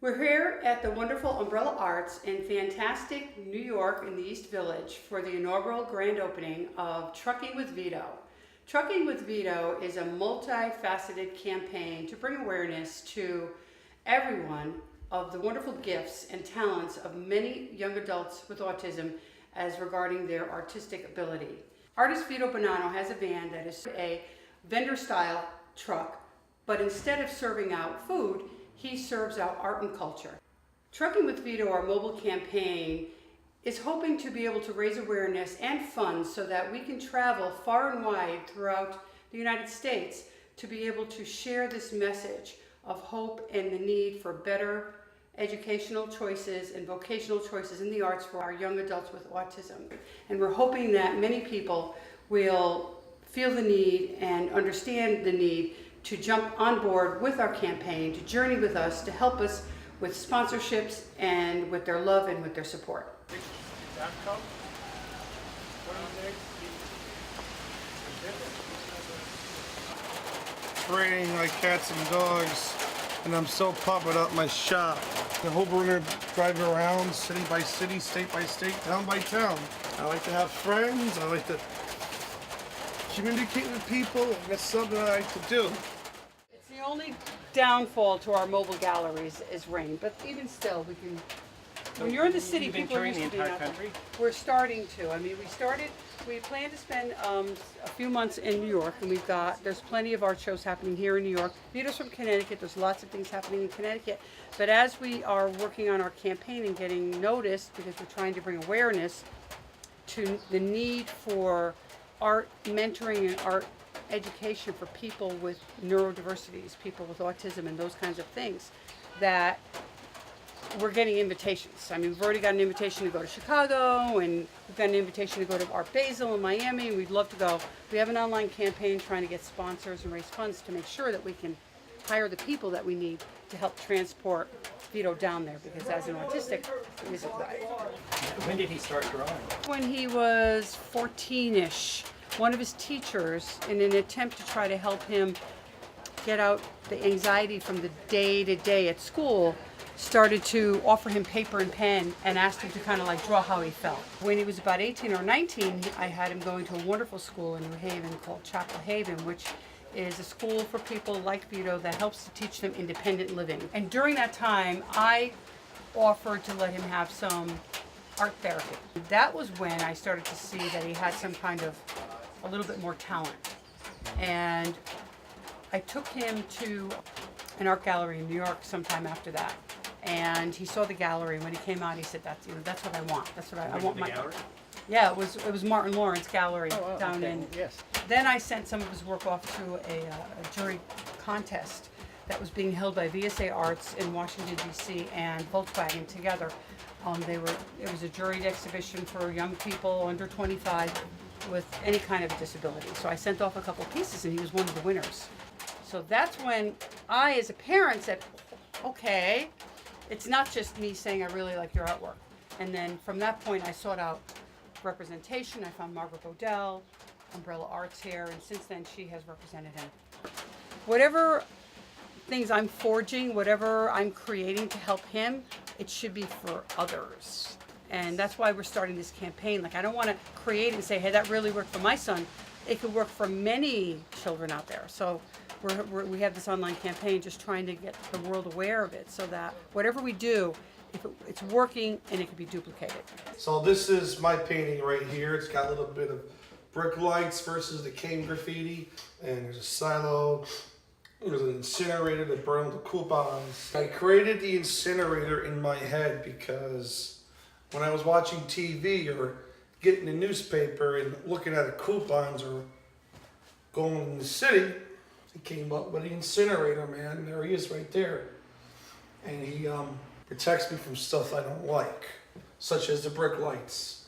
We're here at the wonderful Umbrella Arts in fantastic New York in the East Village for the inaugural grand opening of Truck'n With Vito. Truck'n With Vito is a multifaceted campaign to bring awareness to everyone of the wonderful gifts and talents of many young adults with autism as regarding their artistic ability. Artist Vito Bonanno has a van that is a vendor-style truck, but instead of serving out food, he serves out art and culture. Truck'n With Vito, our mobile campaign, is hoping to be able to raise awareness and funds so that we can travel far and wide throughout the United States to be able to share this message of hope and the need for better educational choices and vocational choices in the arts for our young adults with autism. And we're hoping that many people will feel the need and understand the need to jump on board with our campaign, to journey with us, to help us with sponsorships and with their love and with their support. Training like cats and dogs, and I'm so pumped about my shop. I hope we're gonna drive around city by city, state by state, town by town. I like to have friends, I like to communicate with people, and that's something I like to do. It's the only downfall to our mobile galleries is rain, but even still, we can. When you're in the city, people are used to being out there. We're starting to. I mean, we plan to spend a few months in New York, and there's plenty of art shows happening here in New York. Vito's from Connecticut, there's lots of things happening in Connecticut. But as we are working on our campaign and getting noticed, because we're trying to bring awareness to the need for art mentoring and art education for people with neurodiversities, people with autism and those kinds of things, that we're getting invitations. I mean, we've already got an invitation to go to Chicago, and we've got an invitation to go to Art Basel in Miami, and we'd love to go. We have an online campaign trying to get sponsors and raise funds to make sure that we can hire the people that we need to help transport Vito down there, because as an autistic, it isn't right. When did he start drawing? When he was 14-ish, one of his teachers, in an attempt to try to help him get out the anxiety from the day-to-day at school, started to offer him paper and pen and asked him to kind of like draw how he felt. When he was about 18 or 19, I had him going to a wonderful school in New Haven called Chapel Haven, which is a school for people like Vito that helps to teach them independent living. And during that time, I offered to let him have some art therapy. That was when I started to see that he had some kind of a little bit more talent. And I took him to an art gallery in New York sometime after that. And he saw the gallery. When he came out, he said, "That's what I want. That's what I want." The gallery? Yeah, it was Martin Lawrence Gallery down okay. in. Yes. Then I sent some of his work off to a jury contest that was being held by VSA Arts in Washington D.C. and Volkswagen together. It was a juried exhibition for young people under 25 with any kind of disability. So I sent off a couple pieces, and he was one of the winners. So that's when I, as a parent, said, "Okay, it's not just me saying I really like your artwork." And then from that point, I sought out representation. I found Margaret Bodell, Umbrella Arts here, and since then she has represented him. Whatever things I'm forging, whatever I'm creating to help him, it should be for others. And that's why we're starting this campaign. Like, I don't want to create and say, "Hey, that really worked for my son." It could work for many children out there. So we have this online campaign just trying to get the world aware of it, so that whatever we do, if it's working and it can be duplicated. So this is my painting right here. It's got a little bit of brick lights versus the cane graffiti, and there's a silo. There's an incinerator that burned the coupons. I created the incinerator in my head because when I was watching TV or getting the newspaper and looking at the coupons or going in the city, he came up with the incinerator, man. There he is right there. And he protects me from stuff I don't like, such as the brick lights.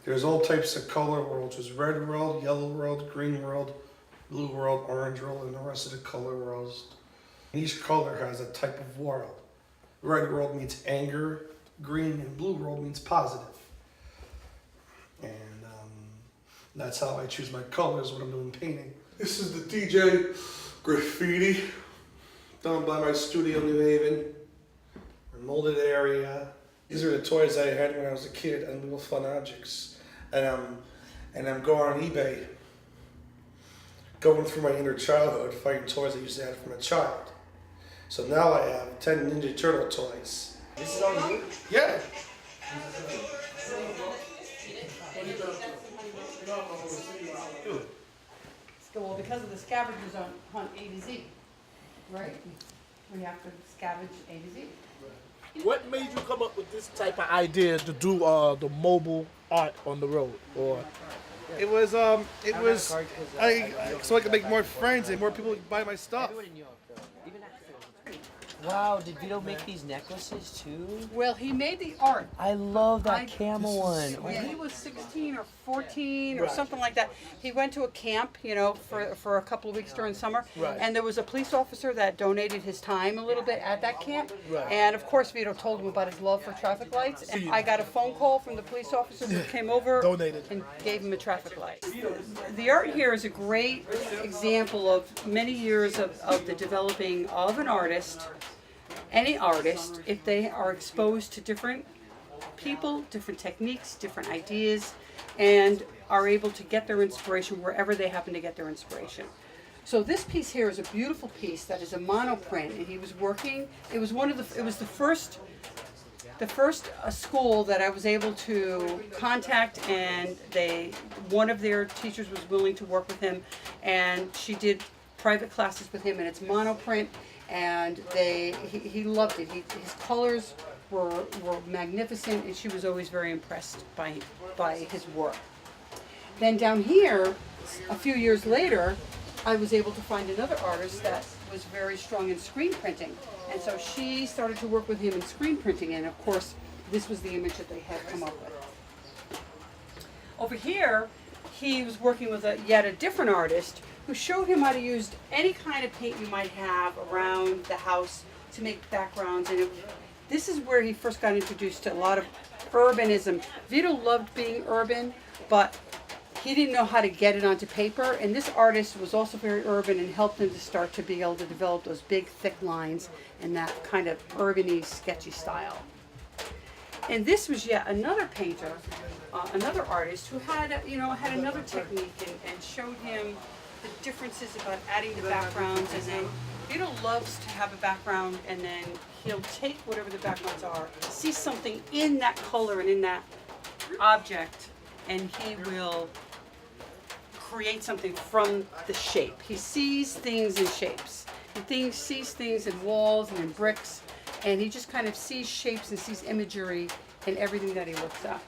There's all types of color worlds. There's red world, yellow world, green world, blue world, orange world, and the rest of the color worlds. Each color has a type of world. Red world means anger, green and blue world means positive. And that's how I choose my colors when I'm doing painting. This is the DJ graffiti done by my studio in New Haven. a molded area. These are the toys I had when I was a kid and little fun objects. And I'm going on eBay, going through my inner childhood, finding toys I used to have from a child. So now I have 10 Ninja Turtle toys. This is all you? Yeah. Well, because of the scavengers on hunt A to Z, right? We have to scavenge A to Z. What made you come up with this type of idea to do the mobile art on the road? Or It was so I could make more friends and more people would buy my stuff. Everyone in New York, though. Even after. Wow, did Vito make these necklaces too? Well, he made the art. I love that camel one. When he was 16 or 14 or something like that, he went to a camp, for a couple of weeks during summer. Right. And there was a police officer that donated his time a little bit at that camp. Right. And of course, Vito told him about his love for traffic lights. And I got a phone call from the police officer who came over Donated. and gave him a traffic light. The art here is a great example of many years of the developing of an artist. Any artist, if they are exposed to different people, different techniques, different ideas, and are able to get their inspiration wherever they happen to get their inspiration. So this piece here is a beautiful piece that is a monoprint, and he was working. It was the first school that I was able to contact, and one of their teachers was willing to work with him, and she did private classes with him, and it's monoprint. And he loved it. His colors were magnificent, and she was always very impressed by his work. Then down here, a few years later, I was able to find another artist that was very strong in screen printing, and so she started to work with him in screen printing, and of course, this was the image that they had come up with. Over here, he was working with yet a different artist who showed him how to use any kind of paint you might have around the house to make backgrounds. And this is where he first got introduced to a lot of urbanism. Vito loved being urban, but he didn't know how to get it onto paper. And this artist was also very urban and helped him to start to be able to develop those big, thick lines and that kind of urban-y, sketchy style. And this was yet another painter, another artist who had another technique and showed him the differences about adding the backgrounds. And then Vito loves to have a background, and then he'll take whatever the backgrounds are, see something in that color and in that object, and he will create something from the shape. He sees things in shapes. He sees things in walls and in bricks, and he just kind of sees shapes and sees imagery in everything that he looks at.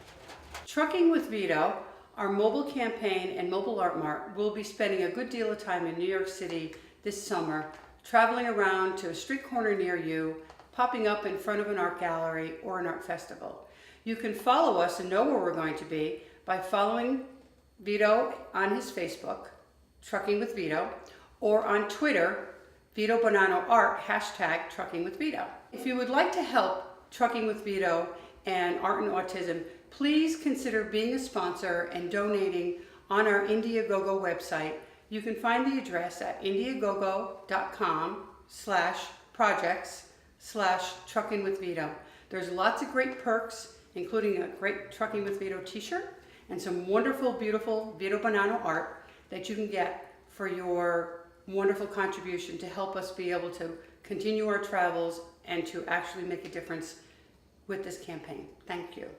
Trucking with Vito, our mobile campaign and mobile art mart, will be spending a good deal of time in New York City this summer, traveling around to a street corner near you, popping up in front of an art gallery or an art festival. You can follow us and know where we're going to be by following Vito on his Facebook, Trucking with Vito, or on Twitter, Vito Bonanno Art, hashtag Trucking with Vito. If you would like to help Trucking with Vito and Art and Autism, please consider being a sponsor and donating on our Indiegogo website. You can find the address at indiegogo.com/projects/Truckin' with Vito. There's lots of great perks, including a great Trucking with Vito t-shirt and some wonderful, beautiful Vito Bonanno art that you can get for your wonderful contribution to help us be able to continue our travels and to actually make a difference with this campaign. Thank you.